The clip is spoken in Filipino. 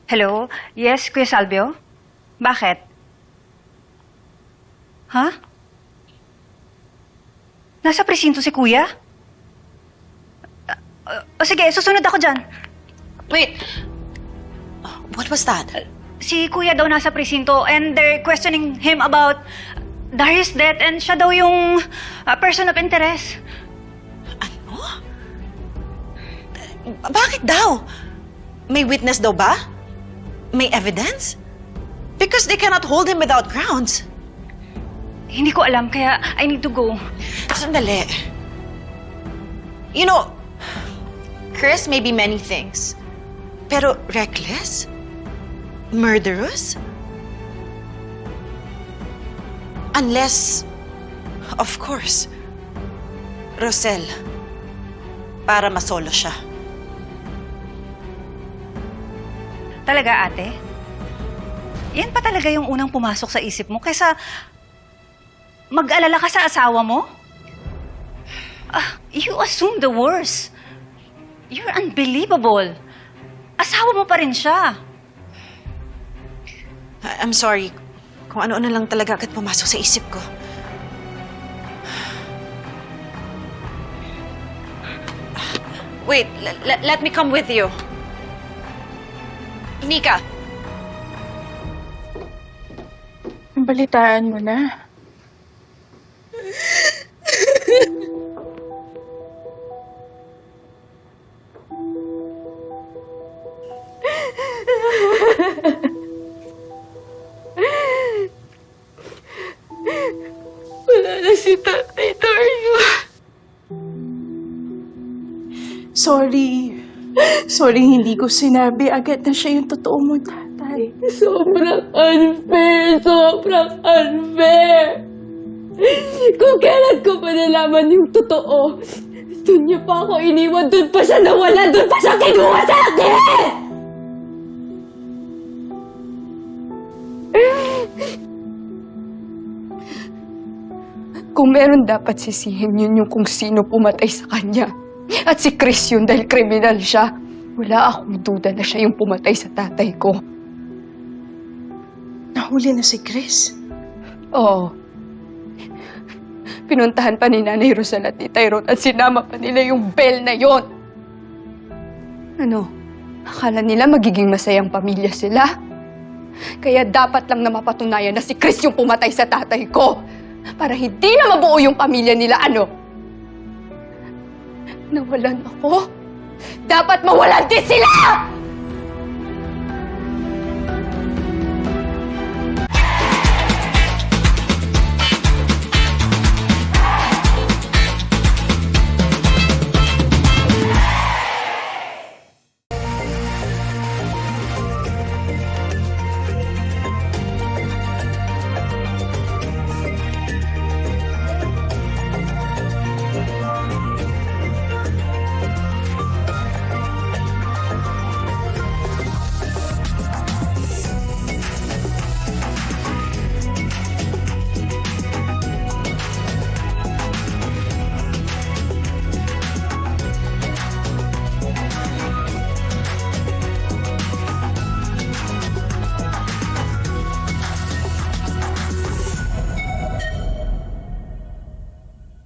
Hello? Yes, Kuya Salvio? Bakit? Ha? Nasa presinto si Kuya? O sige, susunod ako dyan. Wait. What was that? Si Kuya daw nasa presinto and they're questioning him about Darius' death and siya daw yung person of interest. Ano? Bakit daw? May witness daw ba? May evidence? Because they cannot hold him without grounds. Hindi ko alam, kaya I need to go. Sandali. You know, Chris may be many things. Pero reckless? Murderous? Unless, of course, Rosel, para masolo siya. Talaga, ate? Yan pa talaga yung unang pumasok sa isip mo kaysa mag-alala ka sa asawa mo? You assume the worst. You're unbelievable. Asawa mo pa rin siya. I'm sorry. Kung ano-ano lang talaga agad pumasok sa isip ko. Wait, let me come with you. Nika. Balitaan mo na. Wala na si Tatay Dario. Sorry. Sorry, hindi ko sinabi agad na siya yung totoo mo, Tatay. Sobrang unfair! Sobrang unfair! Kung kailan ko pa nalaman yung totoo, doon niya pa ako iniwan, doon pa siya nawala, doon pa siya kinuha sa akin! Kung meron dapat sisihin yun yung kung sino pumatay sa kanya. At si Chris yun dahil kriminal siya. Wala akong duda na siya yung pumatay sa tatay ko. Nahuli na si Chris? Oo. Pinuntahan pa ni Nanay Rosel at ni Tyrone at sinama pa nila yung Belle na yon. Ano? Akala nila magiging masayang pamilya sila? Kaya dapat lang na mapatunayan na si Chris yung pumatay sa tatay ko. Para hindi na mabuo yung pamilya nila, ano? Nawalan ako? Dapat mawalan din sila!